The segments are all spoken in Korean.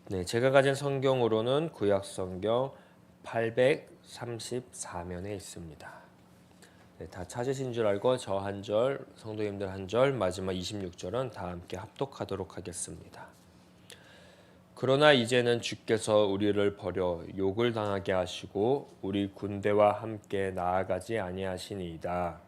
네, 제가 가진 성경으로는 구약 성경 834면에 있습니다. 네, 다 찾으신 줄 알고 저 한 절, 성도님들 한 절, 마지막 26절은 다 함께 합독하도록 하겠습니다. 그러나 이제는 주께서 우리를 버려 욕을 당하게 하시고 우리 군대와 함께 나아가지 아니하시니이다.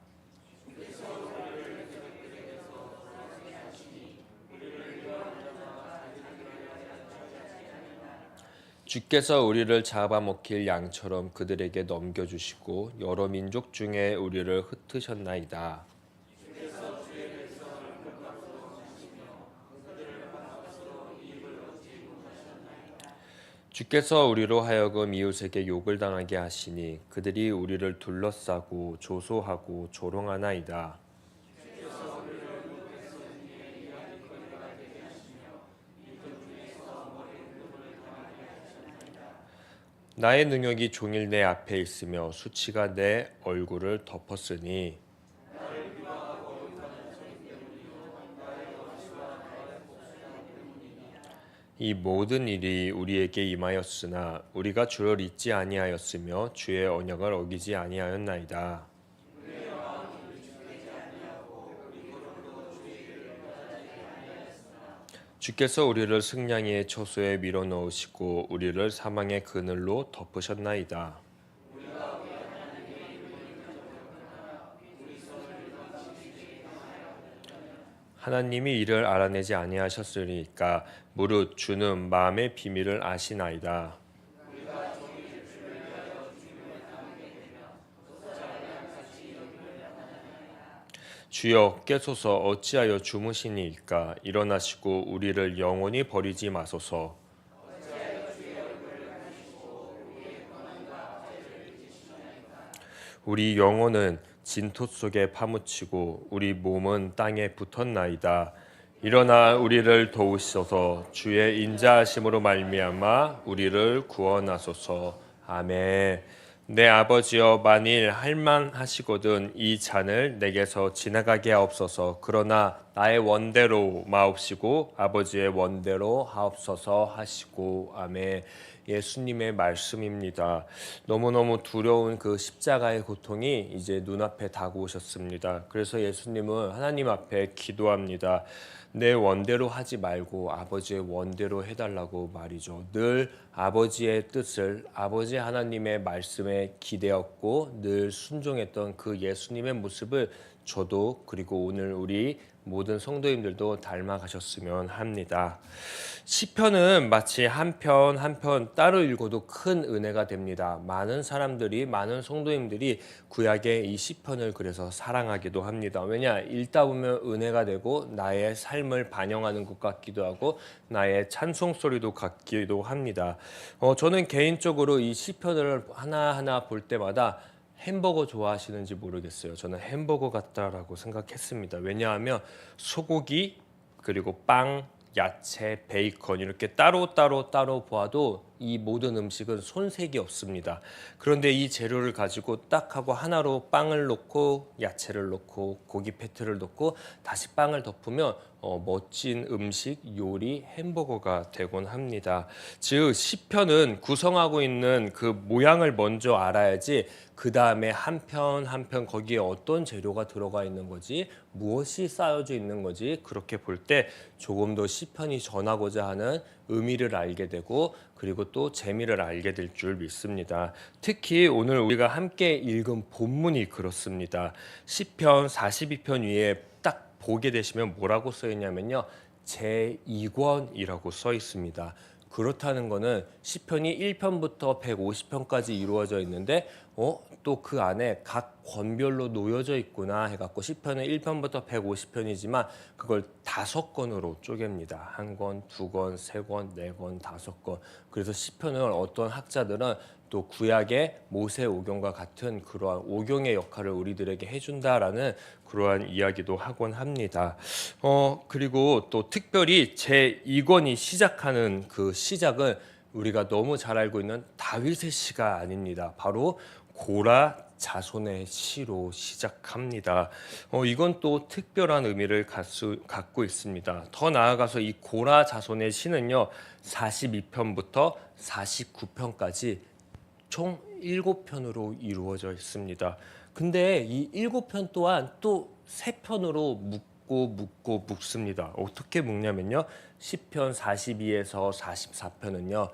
주께서 우리를 잡아먹힐 양처럼 그들에게 넘겨주시고 여러 민족 중에 우리를 흩으셨나이다. 주께서 우리로 하여금 이웃에게 욕을 당하게 하시니 그들이 우리를 둘러싸고 조소하고 조롱하나이다. 나의 능력이 종일 내 앞에 있으며 수치가 내 얼굴을 덮었으니 이 모든 일이 우리에게 임하였으나 우리가 주를 잊지 아니하였으며 주의 언약을 어기지 아니하였나이다. 주께서 우리를 승냥이의 초소에 밀어넣으시고 우리를 사망의 그늘로 덮으셨나이다. 하나님이 이를 알아내지 아니하셨으리까 무릇 주는 마음의 비밀을 아시나이다. 주여 깨소서 어찌하여 주무시니이까 일어나시고 우리를 영원히 버리지 마소서. 우리 영혼은 진토 속에 파묻히고 우리 몸은 땅에 붙었나이다. 일어나 우리를 도우소서. 주의 인자하심으로 말미암아 우리를 구원하소서. 아멘. 내 아버지여 만일 할만하시거든 이 잔을 내게서 지나가게 하옵소서. 그러나 나의 원대로 마옵시고 아버지의 원대로 하옵소서 하시고. 아멘. 예수님의 말씀입니다. 너무너무 두려운 그 십자가의 고통이 이제 눈앞에 다가오셨습니다. 그래서 예수님은 하나님 앞에 기도합니다. 내 원대로 하지 말고 아버지의 원대로 해달라고 말이죠. 늘 아버지의 뜻을, 아버지 하나님의 말씀에 기대었고 늘 순종했던 그 예수님의 모습을 저도 그리고 오늘 우리 모든 성도님들도 닮아가셨으면 합니다. 시편은 마치 한 편 한 편 따로 읽어도 큰 은혜가 됩니다. 많은 사람들이, 많은 성도님들이 구약의 이 시편을 그래서 사랑하기도 합니다. 왜냐? 읽다 보면 은혜가 되고 나의 삶을 반영하는 것 같기도 하고 나의 찬송 소리도 같기도 합니다. 저는 개인적으로 이 시편을 하나하나 볼 때마다 햄버거 좋아하시는지 모르겠어요. 저는 햄버거 같다라고 생각했습니다. 왜냐하면 소고기 그리고 빵, 야채, 베이컨 이렇게 따로 보아도 이 모든 음식은 손색이 없습니다. 그런데 이 재료를 가지고 딱 하고 하나로 빵을 넣고 야채를 넣고 고기 패티를 넣고 다시 빵을 덮으면 멋진 음식, 요리, 햄버거가 되곤 합니다. 즉 시편은 구성하고 있는 그 모양을 먼저 알아야지 그 다음에 한 편 한 편 거기에 어떤 재료가 들어가 있는 거지, 무엇이 쌓여져 있는 거지, 그렇게 볼 때 조금 더 시편이 전하고자 하는 의미를 알게 되고 그리고 또 재미를 알게 될 줄 믿습니다. 특히 오늘 우리가 함께 읽은 본문이 그렇습니다. 시편 42편 위에 딱 보게 되시면 뭐라고 써 있냐면요. 제2권이라고 써 있습니다. 그렇다는 거는 시편이 1편부터 150편까지 이루어져 있는데 또 그 안에 각 권별로 놓여져 있구나 해갖고 시편은 1편부터 150편이지만 그걸 5권으로 쪼갭니다. 1권, 2권, 3권, 4권, 5권. 그래서 시편을 어떤 학자들은 또 구약의 모세 오경과 같은 그러한 오경의 역할을 우리들에게 해준다라는 그러한 이야기도 하곤 합니다. 그리고 또 특별히 제2권이 시작하는 그 시작은 우리가 너무 잘 알고 있는 다윗의 시가 아닙니다. 바로 고라 자손의 시로 시작합니다. 이건 또 특별한 의미를 갖고 있습니다. 더 나아가서 이 고라 자손의 시는요, 42편부터 49편까지 총 7편으로 이루어져 있습니다. 근데 이 7편 또한 또 3편으로 묶습니다. 어떻게 묶냐면요. 10편 42에서 44편은요.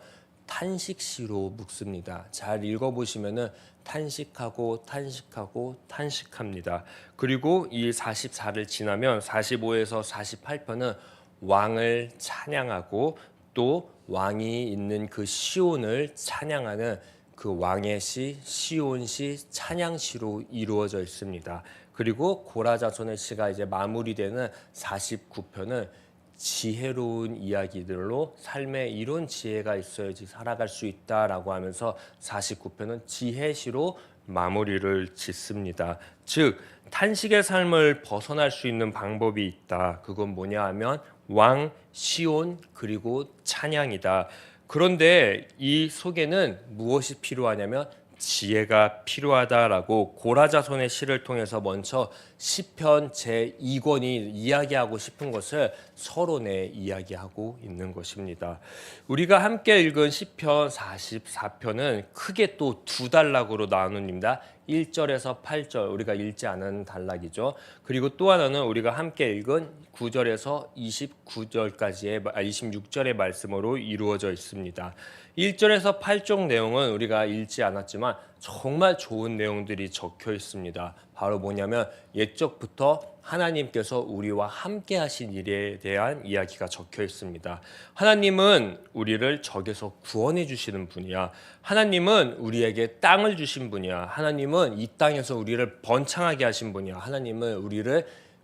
탄식시로 묶습니다. 잘 읽어보시면은 탄식하고 탄식하고 탄식합니다. 그리고 이 44를 지나면 45에서 48편은 왕을 찬양하고 또 왕이 있는 그 시온을 찬양하는 그 왕의 시, 시온시, 찬양시로 이루어져 있습니다. 그리고 고라 자손의 시가 이제 마무리되는 49편은 지혜로운 이야기들로 삶에 이런 지혜가 있어야지 살아갈 수 있다라고 하면서 49편은 지혜시로 마무리를 짓습니다. 즉 탄식의 삶을 벗어날 수 있는 방법이 있다. 그건 뭐냐 하면 왕, 시온, 그리고 찬양이다. 그런데 이 속에는 무엇이 필요하냐면 지혜가 필요하다라고 고라 자손의 시를 통해서 먼저 시편 제2권이 이야기하고 싶은 것을 서론에 이야기하고 있는 것입니다. 우리가 함께 읽은 시편 44편은 크게 또 두 단락으로 나눕니다. 1절에서 8절 우리가 읽지 않은 단락이죠. 그리고 또 하나는 우리가 함께 읽은 9절에서 26절의 말씀으로 이루어져 있습니다. 1절에서 8절 내용은 우리가 읽지 않았지만 정말 좋은 내용들이 적혀 있습니다. 바로 뭐냐면 옛적부터 하나님께서 우리와 함께 하신 일에 대한 이야기가 적혀 있습니다. 하나님은 우리를 적에서 구원해 주시는 분이야. 하나님은 우리에게 땅을 주신 분이야. 하나님은 이 땅에서 우리를 번창하게 하신 분이야. 하나님은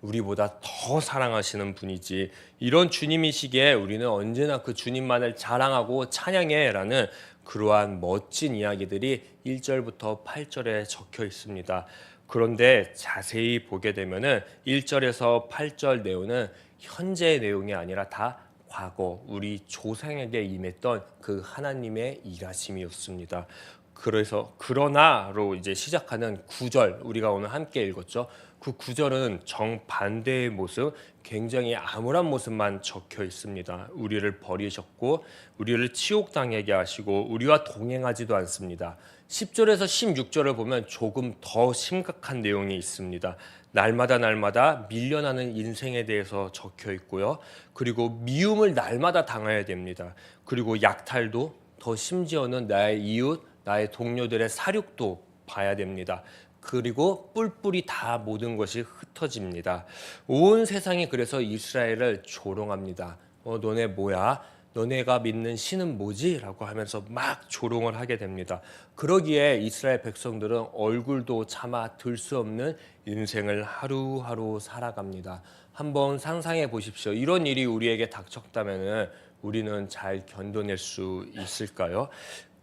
우리보다 더 사랑하시는 분이지. 이런 주님이시기에 우리는 언제나 그 주님만을 자랑하고 찬양해라는 그러한 멋진 이야기들이 1절부터 8절에 적혀 있습니다. 그런데 자세히 보게 되면은 1절에서 8절 내용은 현재의 내용이 아니라 다 과거 우리 조상에게 임했던 그 하나님의 일하심이었습니다. 그래서 그러나로 이제 시작하는 9절 우리가 오늘 함께 읽었죠. 그 9절은 정반대의 모습, 굉장히 암울한 모습만 적혀 있습니다. 우리를 버리셨고 우리를 치욕당하게 하시고 우리와 동행하지도 않습니다. 10절에서 16절을 보면 조금 더 심각한 내용이 있습니다. 날마다 밀려나는 인생에 대해서 적혀 있고요. 그리고 미움을 날마다 당해야 됩니다. 그리고 약탈도 더 심지어는 나의 이웃, 나의 동료들의 사륙도 봐야 됩니다. 그리고 뿔뿔이 다 모든 것이 흩어집니다. 온 세상이 그래서 이스라엘을 조롱합니다. 너네 뭐야? 너네가 믿는 신은 뭐지? 라고 하면서 막 조롱을 하게 됩니다. 그러기에 이스라엘 백성들은 얼굴도 차마 들 수 없는 인생을 하루하루 살아갑니다. 한번 상상해 보십시오. 이런 일이 우리에게 닥쳤다면 우리는 잘 견뎌낼 수 있을까요?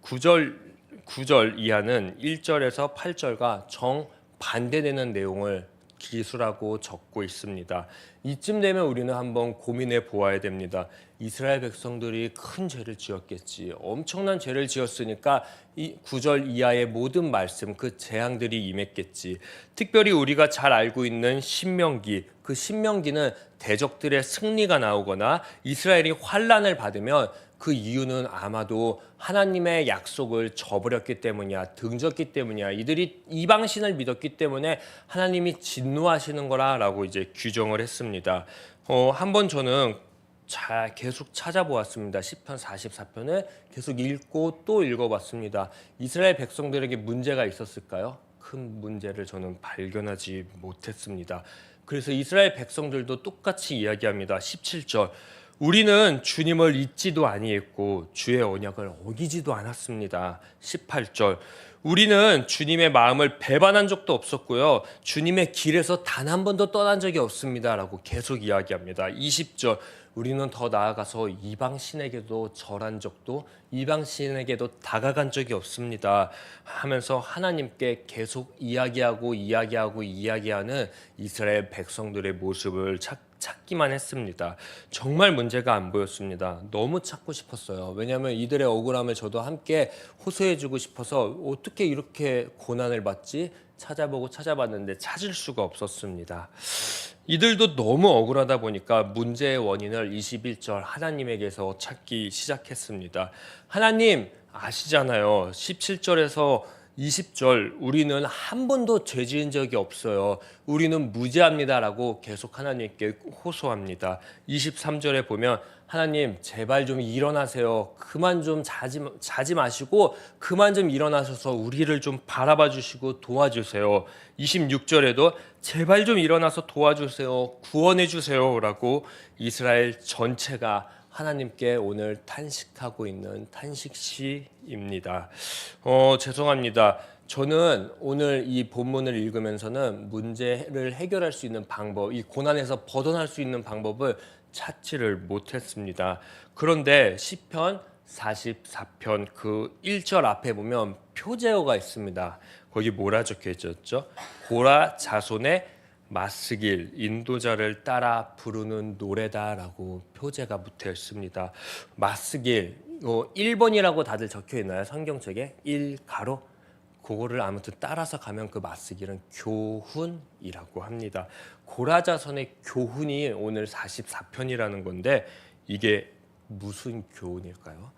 9절 이하는 1절에서 8절과 정반대되는 내용을 기술하고 적고 있습니다. 이쯤 되면 우리는 한번 고민해 보아야 됩니다. 이스라엘 백성들이 큰 죄를 지었겠지. 엄청난 죄를 지었으니까 이 9절 이하의 모든 말씀, 그 재앙들이 임했겠지. 특별히 우리가 잘 알고 있는 신명기, 그 신명기는 대적들의 승리가 나오거나 이스라엘이 환난을 받으면 그 이유는 아마도 하나님의 약속을 저버렸기 때문이야, 등졌기 때문이야. 이들이 이방신을 믿었기 때문에 하나님이 진노하시는 거라라고 이제 규정을 했습니다. 한번 저는 계속 찾아보았습니다. 시편 44편을 계속 읽고 또 읽어봤습니다. 이스라엘 백성들에게 문제가 있었을까요? 큰 문제를 저는 발견하지 못했습니다. 그래서 이스라엘 백성들도 똑같이 이야기합니다. 17절 우리는 주님을 잊지도 아니했고 주의 언약을 어기지도 않았습니다. 18절 우리는 주님의 마음을 배반한 적도 없었고요. 주님의 길에서 단 한 번도 떠난 적이 없습니다. 라고 계속 이야기합니다. 20절 우리는 더 나아가서 이방신에게도 절한 적도 이방신에게도 다가간 적이 없습니다. 하면서 하나님께 계속 이야기하는 이스라엘 백성들의 모습을 찾기만 했습니다. 정말 문제가 안 보였습니다. 너무 찾고 싶었어요. 왜냐하면 이들의 억울함을 저도 함께 호소해주고 싶어서 어떻게 이렇게 고난을 받지? 찾아봤는데 찾을 수가 없었습니다. 이들도 너무 억울하다 보니까 문제의 원인을 21절 하나님에게서 찾기 시작했습니다. 하나님 아시잖아요. 17절에서 20절 우리는 한 번도 죄 지은 적이 없어요. 우리는 무죄합니다라고 계속 하나님께 호소합니다. 23절에 보면 하나님 제발 좀 일어나세요. 그만 좀 자지 마시고 그만 좀 일어나셔서 우리를 좀 바라봐 주시고 도와주세요. 26절에도 제발 좀 일어나서 도와주세요. 구원해 주세요라고 이스라엘 전체가 하나님께 오늘 탄식하고 있는 탄식시입니다. 죄송합니다. 저는 오늘 이 본문을 읽으면서는 문제를 해결할 수 있는 방법, 이 고난에서 벗어날 수 있는 방법을 찾지를 못했습니다. 그런데 시편 44편 그 1절 앞에 보면 표제어가 있습니다. 거기 뭐라 적혀 있었죠? 고라 자손의 마스길 인도자를 따라 부르는 노래다라고 표제가 붙어 있습니다. 마스길 1번이라고 다들 적혀 있나요? 성경책에 1가로 그거를 아무튼 따라서 가면 그 마스길은 교훈이라고 합니다. 고라자손의 교훈이 오늘 44편이라는 건데 이게 무슨 교훈일까요?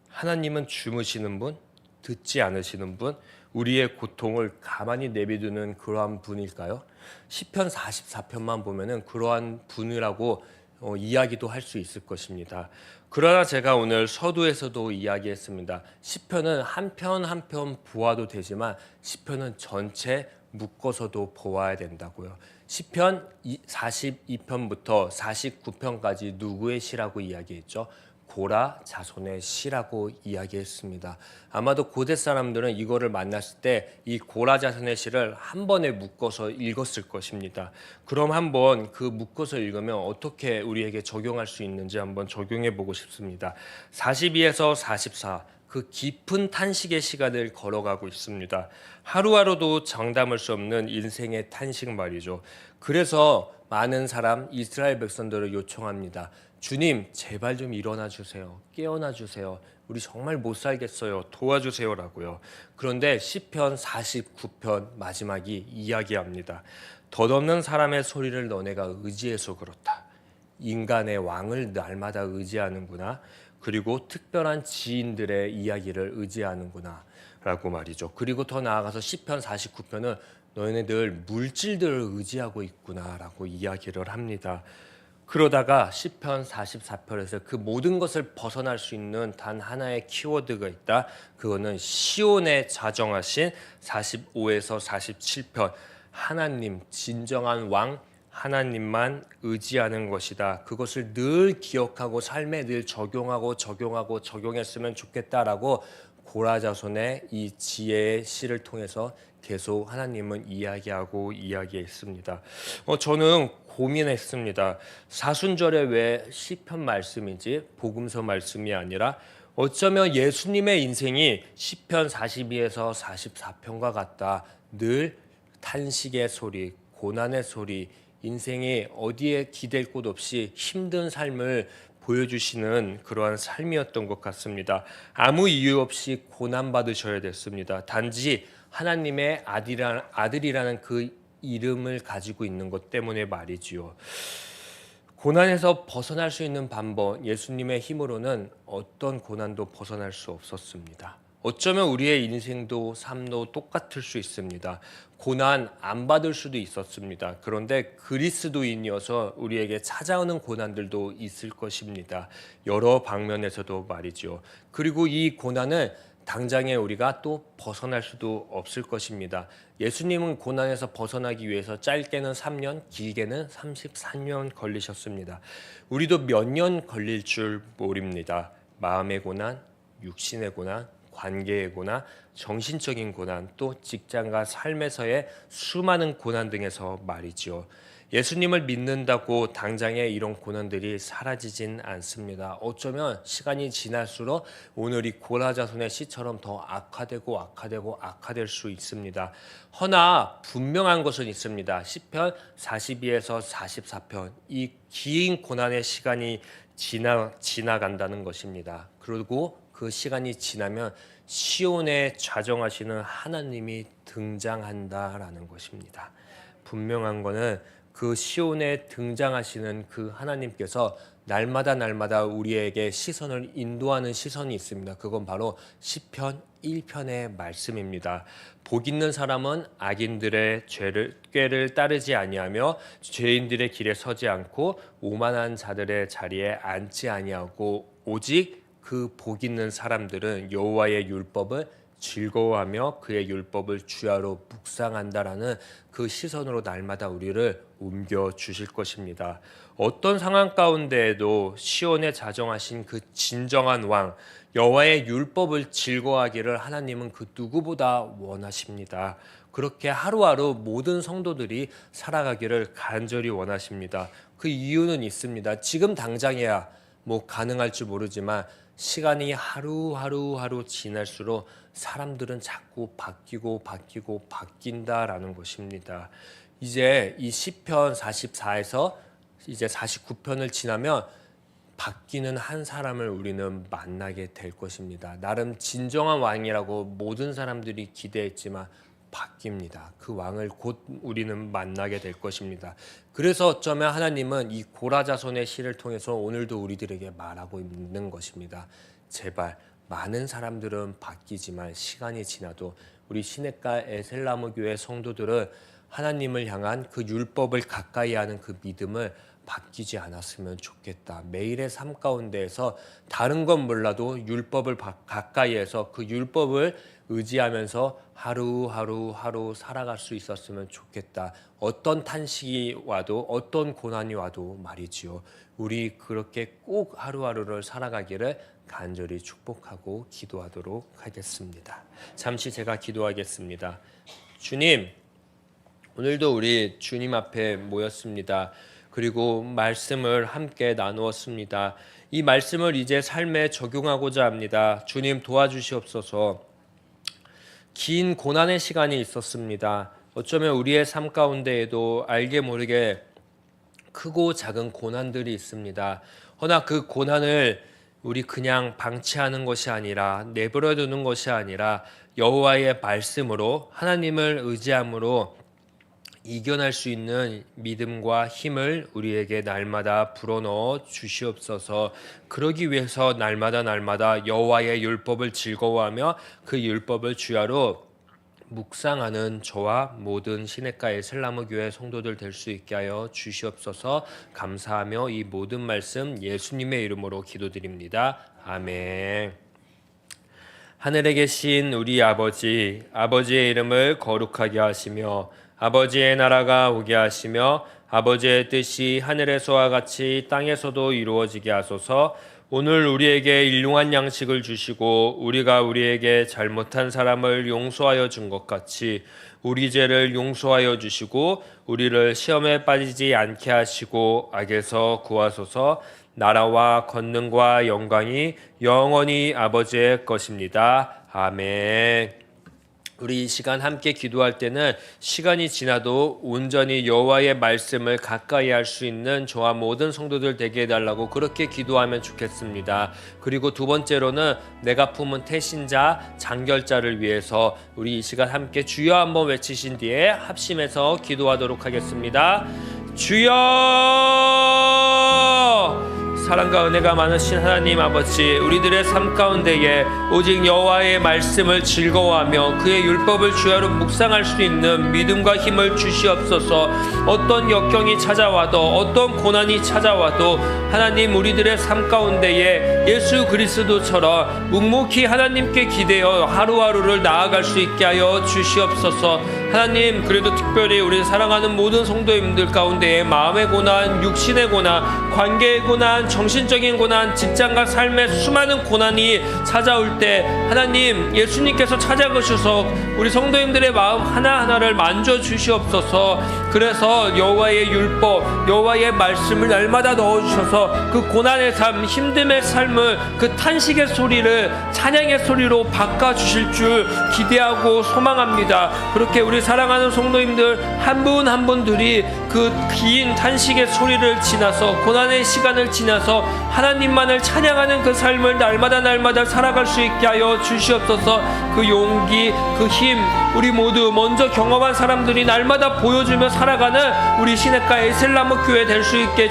하나님은 주무시는 분, 듣지 않으시는 분, 우리의 고통을 가만히 내비두는 그러한 분일까요? 시편 44편만 보면은 그러한 분이라고 이야기도 할 수 있을 것입니다. 그러나 제가 오늘 서두에서도 이야기했습니다. 시편은 한 편 한 편 보아도 되지만 시편은 전체 묶어서도 보아야 된다고요. 시편 42편부터 49편까지 누구의 시라고 이야기했죠? 고라 자손의 시라고 이야기했습니다. 아마도 고대 사람들은 이거를 만났을 때 이 고라 자손의 시를 한 번에 묶어서 읽었을 것입니다. 그럼 한번 그 묶어서 읽으면 어떻게 우리에게 적용할 수 있는지 한번 적용해 보고 싶습니다. 42에서 44 그 깊은 탄식의 시간을 걸어가고 있습니다. 하루하루도 장담할 수 없는 인생의 탄식 말이죠. 그래서 많은 사람 이스라엘 백성들을 요청합니다. 주님 제발 좀 일어나 주세요. 깨어나 주세요. 우리 정말 못 살겠어요. 도와주세요라고요. 그런데 시편 49편 마지막이 이야기합니다. 덧없는 사람의 소리를 너네가 의지해서 그렇다. 인간의 왕을 날마다 의지하는구나. 그리고 특별한 지인들의 이야기를 의지하는구나 라고 말이죠. 그리고 더 나아가서 시편 49편은 너네들 물질들을 의지하고 있구나 라고 이야기를 합니다. 그러다가 시편 44편에서 그 모든 것을 벗어날 수 있는 단 하나의 키워드가 있다. 그거는 시온에 자정하신 45에서 47편 하나님 진정한 왕 하나님만 의지하는 것이다. 그것을 늘 기억하고 삶에 늘 적용했으면 좋겠다라고 고라자손의 이 지혜의 시를 통해서 계속 하나님은 이야기했습니다. 저는 고민했습니다. 사순절에 왜 시편 말씀이지 복음서 말씀이 아니라 어쩌면 예수님의 인생이 시편 42에서 44편과 같다. 늘 탄식의 소리, 고난의 소리, 인생이 어디에 기댈 곳 없이 힘든 삶을 보여주시는 그러한 삶이었던 것 같습니다. 아무 이유 없이 고난받으셔야 됐습니다. 단지 하나님의 아들이라는 그 이름을 가지고 있는 것 때문에 말이지요. 고난에서 벗어날 수 있는 방법, 예수님의 힘으로는 어떤 고난도 벗어날 수 없었습니다. 어쩌면 우리의 인생도 삶도 똑같을 수 있습니다. 고난 안 받을 수도 있었습니다. 그런데 그리스도인이어서 우리에게 찾아오는 고난들도 있을 것입니다. 여러 방면에서도 말이죠. 그리고 이 고난을 당장에 우리가 또 벗어날 수도 없을 것입니다. 예수님은 고난에서 벗어나기 위해서 짧게는 3년, 길게는 33년 걸리셨습니다. 우리도 몇 년 걸릴 줄 모릅니다. 마음의 고난, 육신의 고난, 관계의 고난, 정신적인 고난, 또 직장과 삶에서의 수많은 고난 등에서 말이죠. 예수님을 믿는다고 당장에 이런 고난들이 사라지진 않습니다. 어쩌면 시간이 지날수록 오늘 이 고라자손의 시처럼 더 악화될 수 있습니다. 허나 분명한 것은 있습니다. 시편 42에서 44편 이 긴 고난의 시간이 지나간다는 것입니다. 그리고 그 그 시간이 지나면 시온에 좌정하시는 하나님이 등장한다라는 것입니다. 분명한 거는 그 시온에 등장하시는 그 하나님께서 날마다 우리에게 시선을 인도하는 시선이 있습니다. 그건 바로 시편 1편의 말씀입니다. 복 있는 사람은 악인들의 꾀를 따르지 아니하며 죄인들의 길에 서지 않고 오만한 자들의 자리에 앉지 아니하고 오직 그 복 있는 사람들은 여호와의 율법을 즐거워하며 그의 율법을 주야로 묵상한다라는 그 시선으로 날마다 우리를 옮겨 주실 것입니다. 어떤 상황 가운데에도 시온에 자정하신 그 진정한 왕 여호와의 율법을 즐거워하기를 하나님은 그 누구보다 원하십니다. 그렇게 하루하루 모든 성도들이 살아가기를 간절히 원하십니다. 그 이유는 있습니다. 지금 당장이야 가능할지 모르지만 시간이 하루 지날수록 사람들은 자꾸 바뀐다라는 것입니다. 이제 이 시편 44에서 이제 49편을 지나면 바뀌는 한 사람을 우리는 만나게 될 것입니다. 나름 진정한 왕이라고 모든 사람들이 기대했지만 바뀝니다. 그 왕을 곧 우리는 만나게 될 것입니다. 그래서 어쩌면 하나님은 이 고라자손의 시를 통해서 오늘도 우리들에게 말하고 있는 것입니다. 제발 많은 사람들은 바뀌지만 시간이 지나도 우리 시냇가 에셀나무 교회 성도들은 하나님을 향한 그 율법을 가까이 하는 그 믿음을 바뀌지 않았으면 좋겠다. 매일의 삶 가운데에서 다른 건 몰라도 율법을 가까이 해서 그 율법을 의지하면서 하루 살아갈 수 있었으면 좋겠다. 어떤 탄식이 와도 어떤 고난이 와도 말이지요. 우리 그렇게 꼭 하루하루를 살아가기를 간절히 축복하고 기도하도록 하겠습니다. 잠시 제가 기도하겠습니다. 주님, 오늘도 우리 주님 앞에 모였습니다. 그리고 말씀을 함께 나누었습니다. 이 말씀을 이제 삶에 적용하고자 합니다. 주님 도와주시옵소서. 긴 고난의 시간이 있었습니다. 어쩌면 우리의 삶 가운데에도 알게 모르게 크고 작은 고난들이 있습니다. 허나 그 고난을 우리 그냥 방치하는 것이 아니라 내버려 두는 것이 아니라 여호와의 말씀으로 하나님을 의지함으로 이겨낼 수 있는 믿음과 힘을 우리에게 날마다 불어넣어 주시옵소서. 그러기 위해서 날마다 여호와의 율법을 즐거워하며 그 율법을 주야로 묵상하는 저와 모든 시냇가 에셀나무 교회 성도들 될 수 있게 하여 주시옵소서. 감사하며 이 모든 말씀 예수님의 이름으로 기도드립니다. 아멘. 하늘에 계신 우리 아버지, 아버지의 이름을 거룩하게 하시며 아버지의 나라가 오게 하시며 아버지의 뜻이 하늘에서와 같이 땅에서도 이루어지게 하소서. 오늘 우리에게 일용할 양식을 주시고 우리가 우리에게 잘못한 사람을 용서하여 준 것 같이 우리 죄를 용서하여 주시고 우리를 시험에 빠지지 않게 하시고 악에서 구하소서. 나라와 권능과 영광이 영원히 아버지의 것입니다. 아멘. 우리 이 시간 함께 기도할 때는 시간이 지나도 온전히 여호와의 말씀을 가까이 할 수 있는 저와 모든 성도들 되게 해달라고 그렇게 기도하면 좋겠습니다. 그리고 두 번째로는 내가 품은 태신자, 장결자를 위해서 우리 이 시간 함께 주여 한번 외치신 뒤에 합심해서 기도하도록 하겠습니다. 주여! 사랑과 은혜가 많으신 하나님 아버지, 우리들의 삶 가운데에 오직 여호와의 말씀을 즐거워하며 그의 율법을 주야로 묵상할 수 있는 믿음과 힘을 주시옵소서. 어떤 역경이 찾아와도 어떤 고난이 찾아와도 하나님 우리들의 삶 가운데에 예수 그리스도처럼 묵묵히 하나님께 기대어 하루하루를 나아갈 수 있게 하여 주시옵소서. 하나님, 그래도 특별히 우리 사랑하는 모든 성도님들 가운데에 마음의 고난, 육신의 고난, 관계의 고난, 정신적인 고난, 직장과 삶의 수많은 고난이 찾아올 때 하나님 예수님께서 찾아가셔서 우리 성도님들의 마음 하나하나를 만져 주시옵소서. 그래서 여호와의 율법, 여호와의 말씀을 날마다 넣어주셔서 그 고난의 삶, 힘듦의 삶을 그 탄식의 소리를 찬양의 소리로 바꿔주실 줄 기대하고 소망합니다. 그렇게 우리 사랑하는 성도님들 한 분 한 분들이 그 긴 탄식의 소리를 지나서 고난의 시간을 지나서 하나님만을 찬양하는 그 삶을 날마다 살아갈 수 있게 하여 주시옵소서. 그 용기, 그 힘, 우리 모두 먼저 경험한 사람들이 날마다 보여주며 살아가는 우리 시냇가 에셀나무 교회 될 수 있게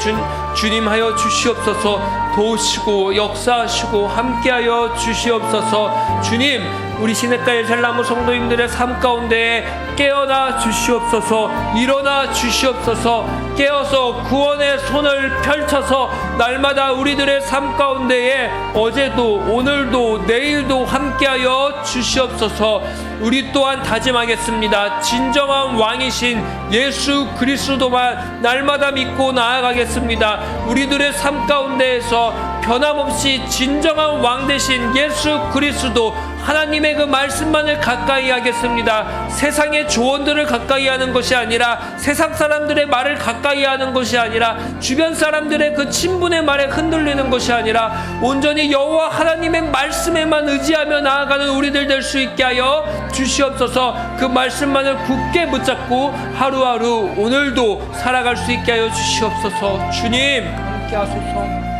주님 하여 주시옵소서. 도우시고 역사하시고 함께하여 주시옵소서. 주님, 우리 시냇가 에셀나무 성도님들의 삶 가운데에 깨어나 주시옵소서. 일어나 주시옵소서. 깨어서 구원의 손을 펼쳐서 날마다 우리들의 삶 가운데에 어제도 오늘도 내일도 함께하여 주시옵소서. 우리 또한 다짐하겠습니다. 진정한 왕이신 예수 그리스도만 날마다 믿고 나아가겠습니다. 우리들의 삶 가운데에서 변함없이 진정한 왕 되신 예수 그리스도 하나님의 그 말씀만을 가까이 하겠습니다. 세상의 조언들을 가까이 하는 것이 아니라, 세상 사람들의 말을 가까이 하는 것이 아니라, 주변 사람들의 그 친분의 말에 흔들리는 것이 아니라 온전히 여호와 하나님의 말씀에만 의지하며 나아가는 우리들 될 수 있게 하여 주시옵소서. 그 말씀만을 굳게 붙잡고 하루하루 오늘도 살아갈 수 있게 하여 주시옵소서. 주님 함께 하소서.